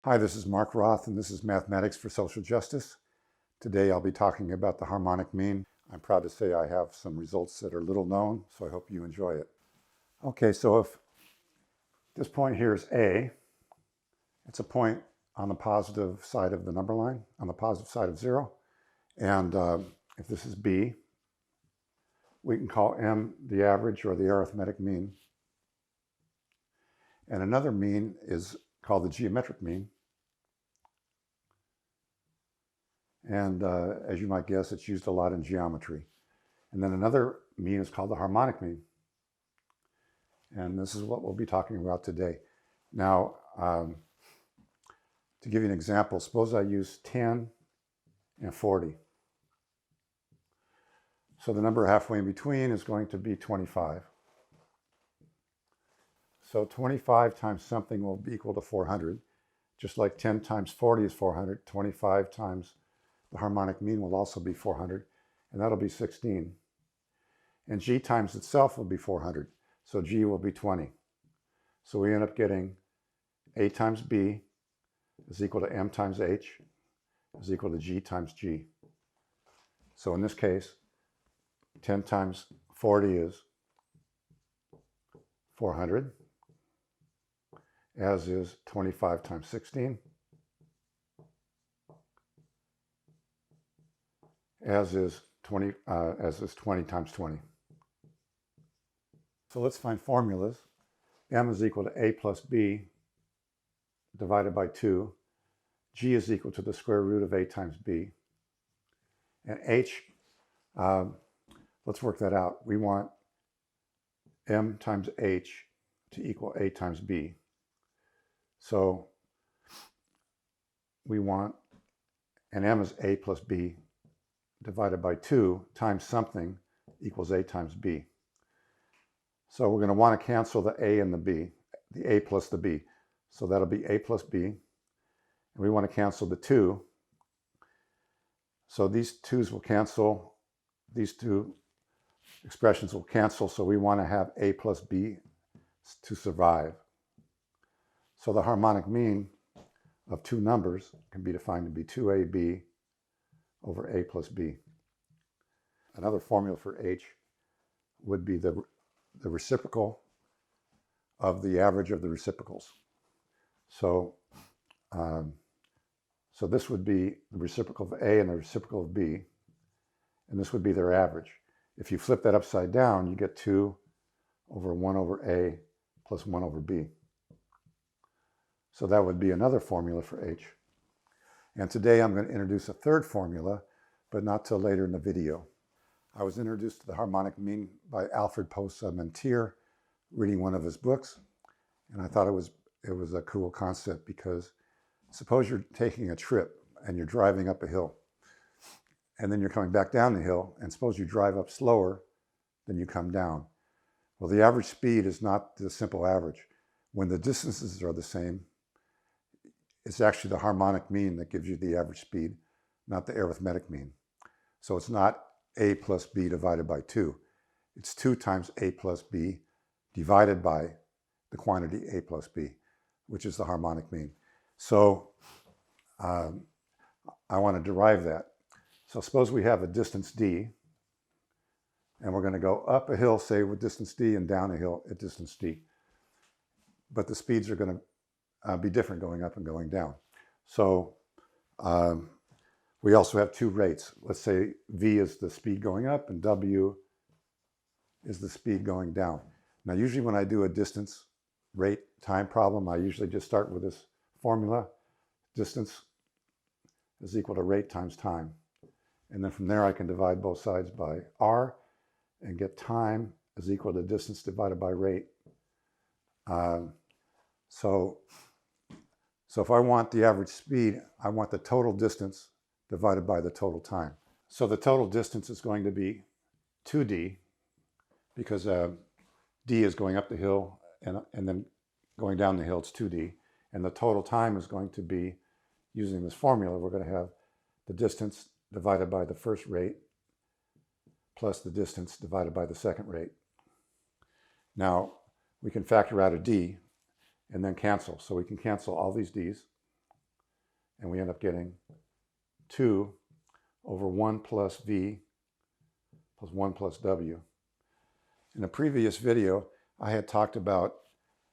Hi, this is Marc Roth, and this is Mathematics for Social Justice. Today I'll be talking about the harmonic mean. I'm proud to say I have some results that are little known, so I hope you enjoy it. Okay, so if this point here is A, it's a point on the positive side of the number line, on the positive side of 0. And if this is B, we can call M the average or the arithmetic mean. And another mean is called the geometric mean. And as you might guess, it's used a lot in geometry. And then another mean is called the harmonic mean. And this is what we'll be talking about today. Now, to give you an example, suppose I use 10 and 40. So the number halfway in between is going to be 25. So 25 times something will be equal to 400. Just like 10 times 40 is 400, 25 times the harmonic mean will also be 400, and that'll be 16. And g times itself will be 400, so g will be 20. So we end up getting a times b is equal to m times h is equal to g times g. So in this case, 10 times 40 is 400, as is 25 times 16, as is 20 times 20. So let's find formulas. M is equal to a plus b divided by 2. G is equal to the square root of a times b. And h, let's work that out. We want m times h to equal a times b. So we want, and m is a plus b divided by 2 times something equals a times b. So we're going to want to cancel the a and the b, the a plus the b. So that'll be a plus b. And we want to cancel the 2. So these 2's will cancel. These two expressions will cancel. So we want to have a plus b to survive. So the harmonic mean of two numbers can be defined to be 2ab over a plus b. Another formula for h would be the reciprocal of the average of the reciprocals. So, so this would be the reciprocal of a and the reciprocal of b, and this would be their average. If you flip that upside down, you get 2 over 1 over a plus 1 over b. So that would be another formula for h. And today I'm going to introduce a third formula, but not till later in the video. I was introduced to the harmonic mean by Alfred Posa-Mentir, reading one of his books, and I thought it was a cool concept because suppose you're taking a trip and you're driving up a hill, and then you're coming back down the hill, and suppose you drive up slower than you come down. Well, the average speed is not the simple average. When the distances are the same, it's actually the harmonic mean that gives you the average speed, not the arithmetic mean. So it's not a plus b divided by 2. It's 2 times a plus b divided by the quantity a plus b, which is the harmonic mean. So I want to derive that. So suppose we have a distance d, and we're going to go up a hill, say, with distance d, and down a hill at distance d. But the speeds are going to be different going up and going down. So we also have two rates. Let's say v is the speed going up and w is the speed going down. Now usually when I do a distance rate time problem, I usually just start with this formula. Distance is equal to rate times time. And then from there I can divide both sides by r and get time is equal to distance divided by rate. So if I want the average speed, I want the total distance divided by the total time. So the total distance is going to be 2d, because d is going up the hill, and then going down the hill, it's 2d. And the total time is going to be, using this formula, we're going to have the distance divided by the first rate plus the distance divided by the second rate. Now, we can factor out a d and then cancel. So we can cancel all these d's. and we end up getting 2 over 1 plus v plus 1 plus w. In a previous video, I had talked about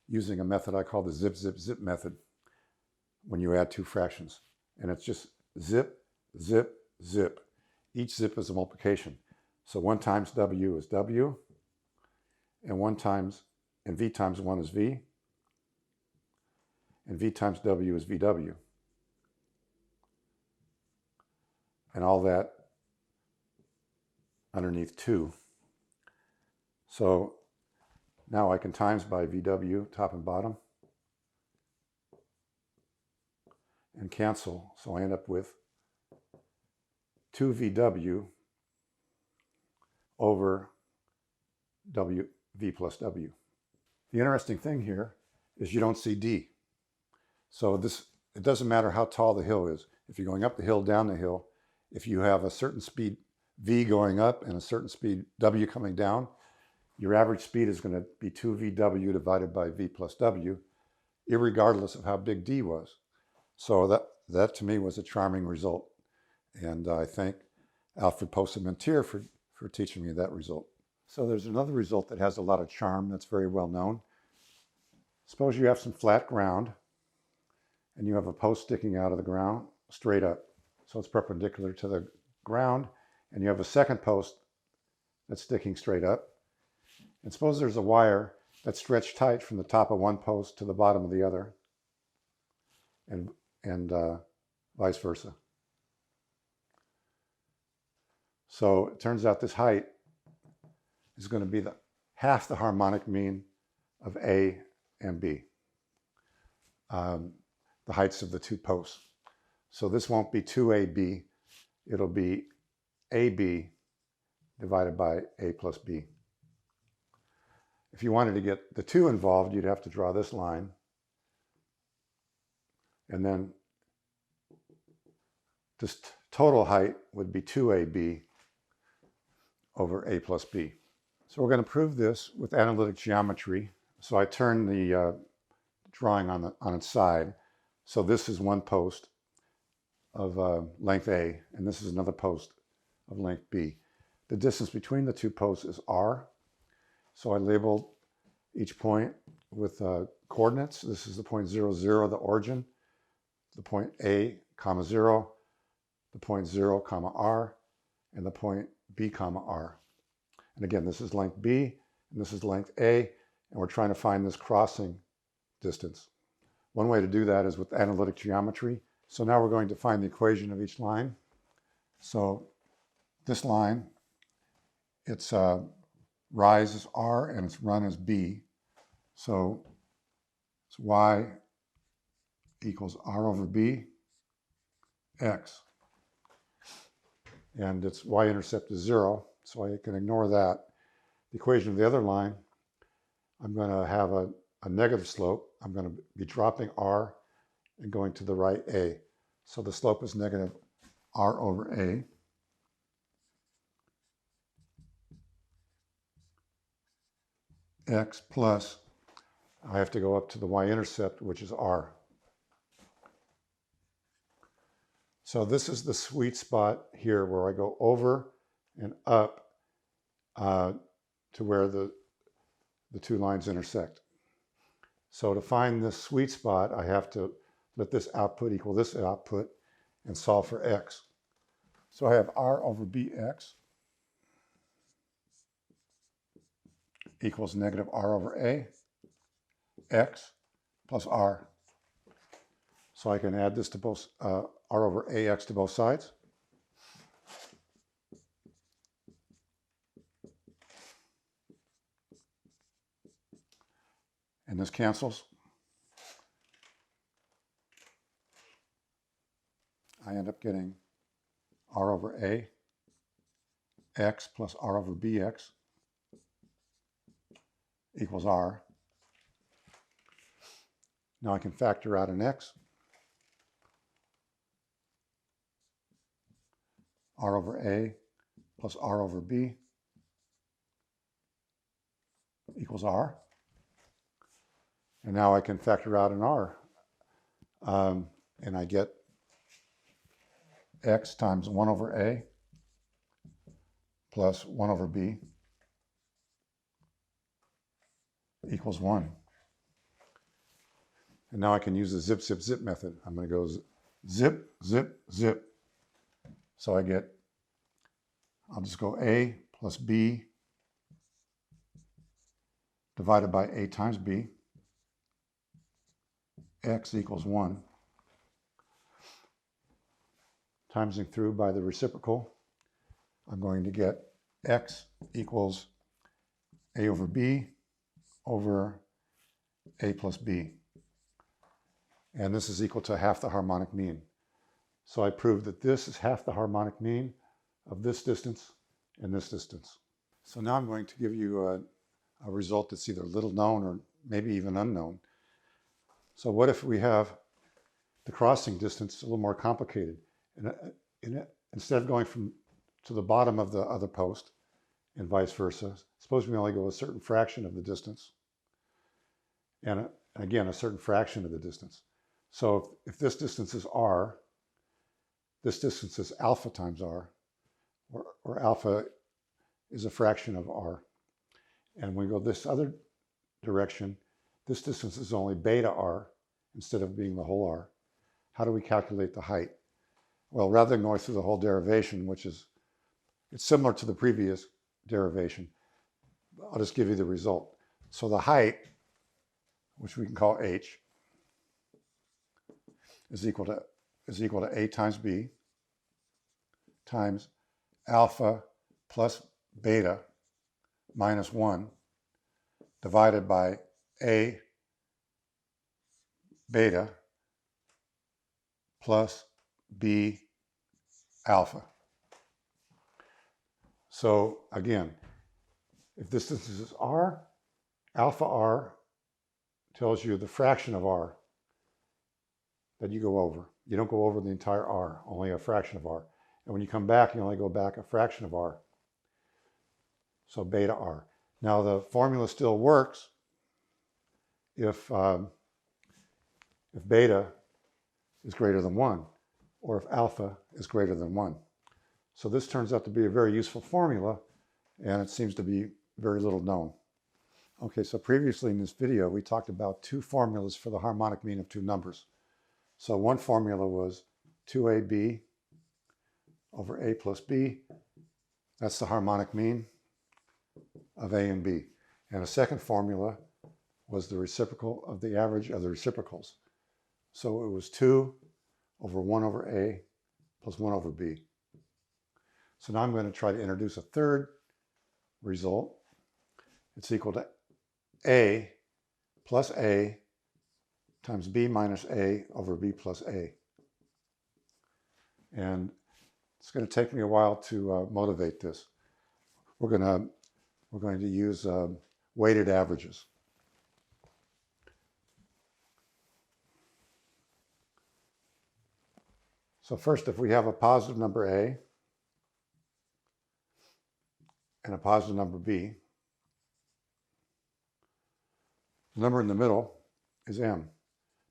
using a method I call the zip, zip, zip method when you add two fractions. And it's just zip, zip, zip. Each zip is a multiplication. So 1 times w is w, and v times 1 is v, and v times w is vw. And all that underneath 2. So now I can times by vw, top and bottom, and cancel. So I end up with 2vw over v plus w. The interesting thing here is you don't see d. So it doesn't matter how tall the hill is. If you're going up the hill, down the hill, if you have a certain speed v going up and a certain speed w coming down, your average speed is going to be 2vw divided by v plus w, irregardless of how big d was. So that to me was a charming result. And I thank Alfred Posse-Mentir for teaching me that result. So there's another result that has a lot of charm that's very well known. Suppose you have some flat ground and you have a post sticking out of the ground straight up. So it's perpendicular to the ground, and you have a second post that's sticking straight up. And suppose there's a wire that's stretched tight from the top of one post to the bottom of the other, and vice versa. So it turns out this height is going to be half the harmonic mean of A and B, the heights of the two posts. So this won't be 2AB, it'll be AB divided by A plus B. If you wanted to get the 2 involved, you'd have to draw this line, and then this total height would be 2AB over A plus B. So we're going to prove this with analytic geometry. So I turn the drawing on its side. So this is one post of length A, and this is another post of length B. The distance between the two posts is r. So I labeled each point with coordinates. This is the point 0, 0, the origin, the point A, comma 0, the point 0, comma r, and the point B, comma r. And again, this is length B, and this is length A, and we're trying to find this crossing distance. One way to do that is with analytic geometry. So now we're going to find the equation of each line. So this line, its rise is r and its run is b. So it's y equals r over b x. And its y-intercept is 0, so I can ignore that. The equation of the other line, I'm going to have a negative slope. I'm going to be dropping r and going to the right a. So the slope is negative r over a. X plus, I have to go up to the y-intercept, which is r. So this is the sweet spot here where I go over and up to where the two lines intersect. So to find this sweet spot, I have to let this output equal this output and solve for x. So I have r over bx equals negative r over a, x plus r. So I can add this to both, r over ax to both sides. And this cancels. I end up getting r over a, x plus r over bx equals r. Now I can factor out an x. R over a plus r over b equals r. And now I can factor out an r. And I get x times 1 over a plus 1 over b equals 1. And now I can use the zip, zip, zip method. I'm going to go zip, zip, zip. So I get, I'll just go a plus b divided by a times b, x equals 1. Timesing through by the reciprocal, I'm going to get x equals a over b over a plus b. And this is equal to half the harmonic mean. So I proved that this is half the harmonic mean of this distance and this distance. So now I'm going to give you a result that's either little known or maybe even unknown. So what if we have the crossing distance a little more complicated? Instead of going to the bottom of the other post and vice versa, suppose we only go a certain fraction of the distance, and again, a certain fraction of the distance. So if this distance is r, this distance is alpha times r, or alpha is a fraction of r. And when we go this other direction, this distance is only beta r instead of being the whole r. How do we calculate the height? Well, rather than going through the whole derivation, it's similar to the previous derivation, I'll just give you the result. So the height, which we can call h, is equal to a times b times alpha plus beta minus 1 divided by a beta plus b alpha. So again, if this distance is r, alpha r tells you the fraction of r that you go over. You don't go over the entire r, only a fraction of r. And when you come back, you only go back a fraction of r. So beta r. Now the formula still works if beta is greater than 1, or if alpha is greater than 1. So this turns out to be a very useful formula, and it seems to be very little known. Okay, so previously in this video, we talked about two formulas for the harmonic mean of two numbers. So one formula was 2ab over a plus b. That's the harmonic mean of a and b. And a second formula was the reciprocal of the average of the reciprocals. So it was 2 over 1 over a plus 1 over b. So now I'm going to try to introduce a third result. It's equal to a plus a times b minus a over b plus a. And it's going to take me a while to motivate this. We're going to use weighted averages. So first, if we have a positive number a and a positive number b, the number in the middle is m,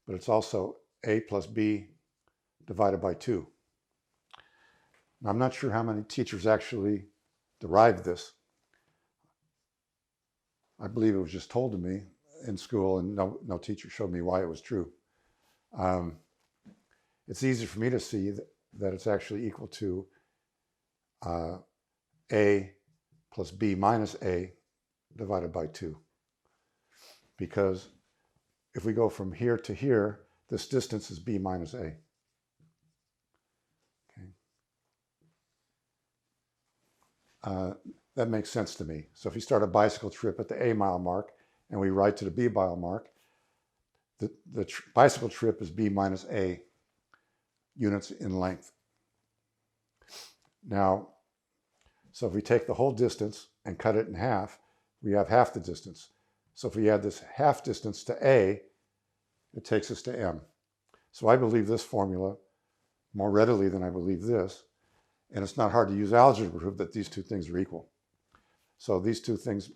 but it's also a plus b divided by 2. Now, I'm not sure how many teachers actually derived this. I believe it was just told to me in school, and no teacher showed me why it was true. It's easy for me to see that it's actually equal to a plus b minus a divided by 2. Because if we go from here to here, this distance is b minus a. Okay. That makes sense to me. So if you start a bicycle trip at the A mile mark and we ride to the B mile mark, the bicycle trip is b minus a units in length. Now, so if we take the whole distance and cut it in half, we have half the distance. So if we add this half distance to a, it takes us to m. So I believe this formula more readily than I believe this. And it's not hard to use algebra to prove that these two things are equal. So these two things,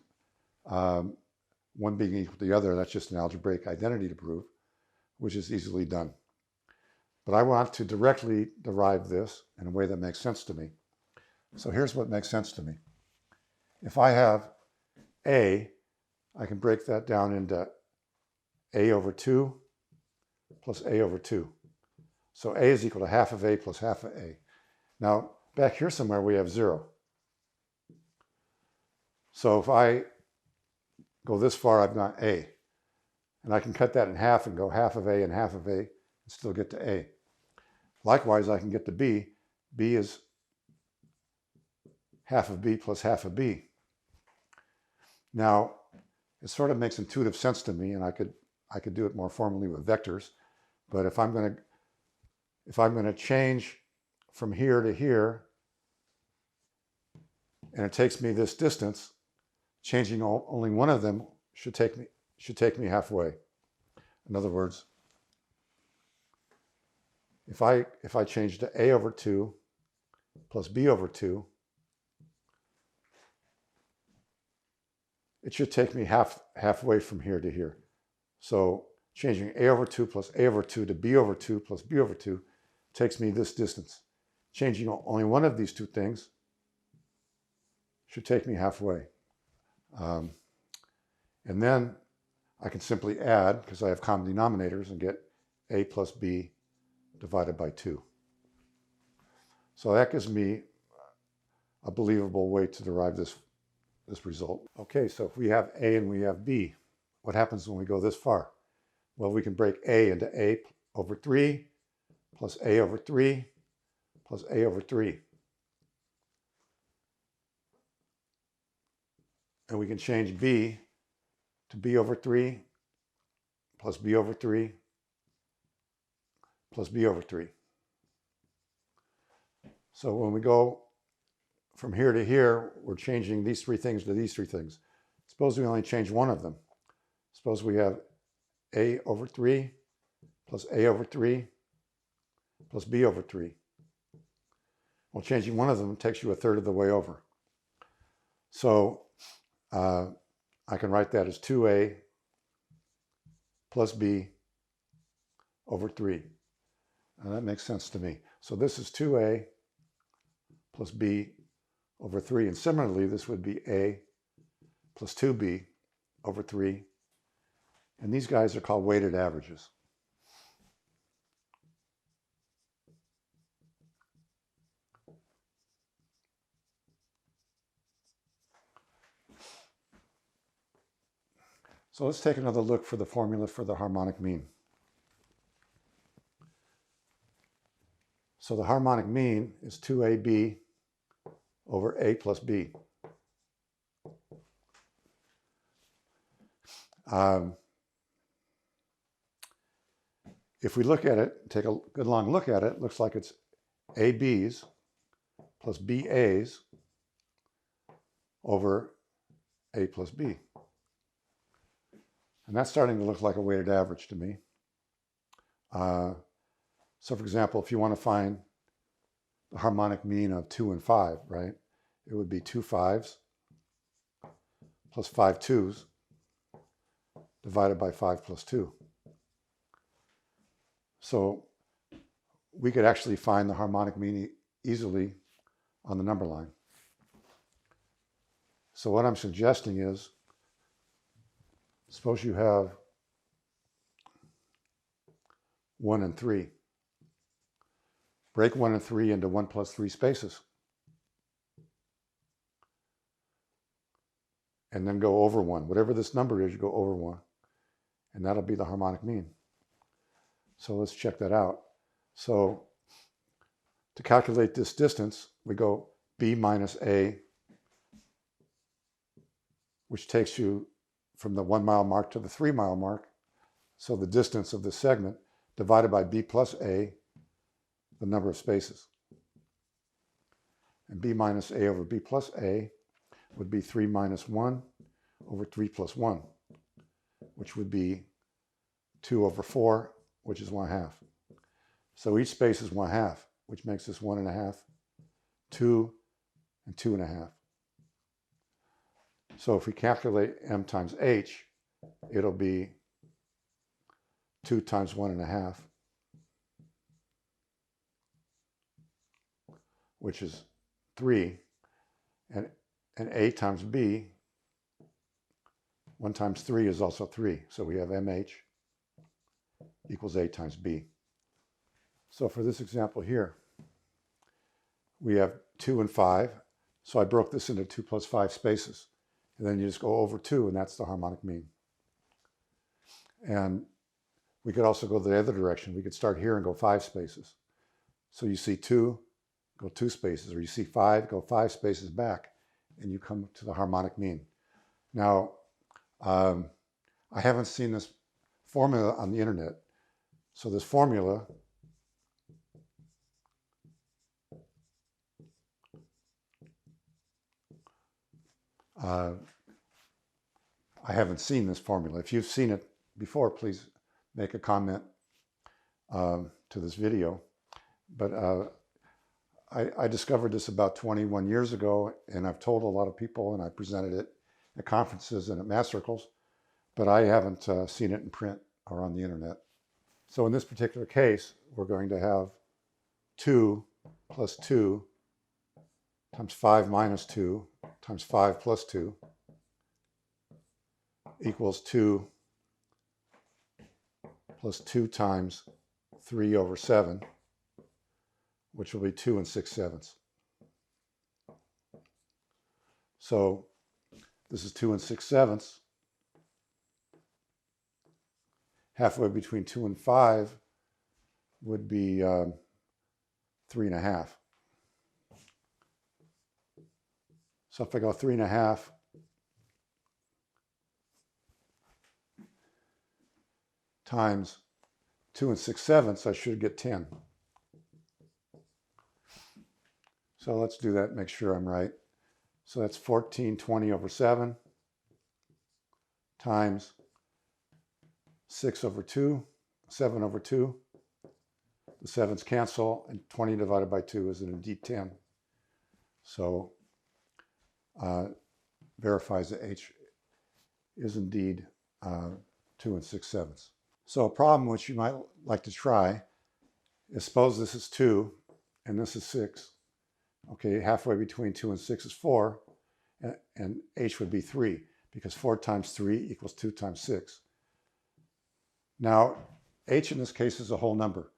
one being equal to the other, that's just an algebraic identity to prove, which is easily done. But I want to directly derive this in a way that makes sense to me. So here's what makes sense to me. If I have a, I can break that down into a over 2 plus a over 2. So a is equal to half of a plus half of a. Now, back here somewhere we have 0. So if I go this far, I've got a. And I can cut that in half and go half of a and half of a and still get to a. Likewise, I can get to b. b is half of b plus half of b. Now, it sort of makes intuitive sense to me, and I could do it more formally with vectors. But if I'm going to change from here to here, and it takes me this distance, changing only one of them should take me halfway. In other words, if I change to a over 2 plus b over 2, it should take me halfway from here to here. So changing a over 2 plus a over 2 to b over 2 plus b over 2 takes me this distance. Changing only one of these two things should take me halfway. And then I can simply add, because I have common denominators, and get a plus b divided by 2. So that gives me a believable way to derive this result. Okay, so if we have a and we have b, what happens when we go this far? Well, we can break a into a over 3 plus a over 3 plus a over 3. And we can change b to b over 3 plus b over 3 plus b over 3. So when we go from here to here, we're changing these three things to these three things. Suppose we only change one of them. Suppose we have a over 3 plus a over 3 plus b over 3. Well, changing one of them takes you a third of the way over. So I can write that as 2a plus b over 3. And that makes sense to me. So this is 2a plus b over 3. And similarly, this would be a plus 2b over 3. And these guys are called weighted averages. So let's take another look for the formula for the harmonic mean. So the harmonic mean is 2ab over a plus b. If we look at it, take a good long look at it, it looks like it's ABs plus BAs over A plus B. And that's starting to look like a weighted average to me. So for example, if you want to find the harmonic mean of 2 and 5, right? It would be 2 5s plus 5 2s divided by 5 plus 2. So we could actually find the harmonic mean easily on the number line. So what I'm suggesting is, suppose you have 1 and 3. Break 1 and 3 into 1 plus 3 spaces. And then go over 1. Whatever this number is, you go over 1. And that'll be the harmonic mean. So let's check that out. So to calculate this distance, we go b minus a, which takes you from the 1 mile mark to the 3 mile mark. So the distance of this segment divided by b plus a, the number of spaces. And b minus a over b plus a would be 3 minus 1 over 3 plus 1, which would be 2 over 4, which is 1/2. So each space is 1/2, which makes this 1.5, 2, and 2.5. So if we calculate m times h, it'll be 2 times 1.5 which is 3, and A times B, 1 times 3 is also 3. So we have MH equals A times B. So for this example here, we have 2 and 5. So I broke this into 2 plus 5 spaces. And then you just go over 2, and that's the harmonic mean. And we could also go the other direction. We could start here and go 5 spaces. So you see 2, go 2 spaces, or you see 5, go 5 spaces back, and you come to the harmonic mean. Now, I haven't seen this formula on the internet. So this formula I haven't seen this formula. If you've seen it before, please make a comment to this video. But I discovered this about 21 years ago, and I've told a lot of people, and I presented it at conferences and at math circles, but I haven't seen it in print or on the internet. So in this particular case, we're going to have 2 plus 2 times 5 minus 2 times 5 plus 2 equals 2 plus 2 times 3 over 7, which will be 2 and 6/7. So this is 2 and 6/7. Halfway between 2 and 5 would be 3.5. So if I go 3.5 times 2 and 6/7, I should get 10. So let's do that, make sure I'm right. So that's 1420 over 7 times 6 over 2, 7 over 2. The 7's cancel, and 20 divided by 2 is indeed 10. So verifies that H is indeed 2 and 6/7. So a problem which you might like to try is, suppose this is 2 and this is 6. Okay, halfway between 2 and 6 is 4, and H would be 3, because 4 times 3 equals 2 times 6. Now, H in this case is a whole number.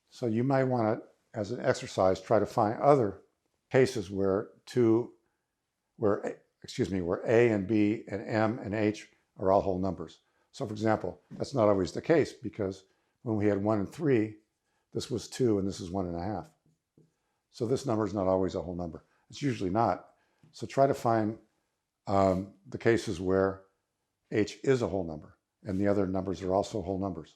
So you might want to, as an exercise, try to find other cases where where A and B and M and H are all whole numbers. So for example, that's not always the case, because when we had 1 and 3, this was 2 and this is 1.5. So this number is not always a whole number. It's usually not. So try to find the cases where H is a whole number and the other numbers are also whole numbers.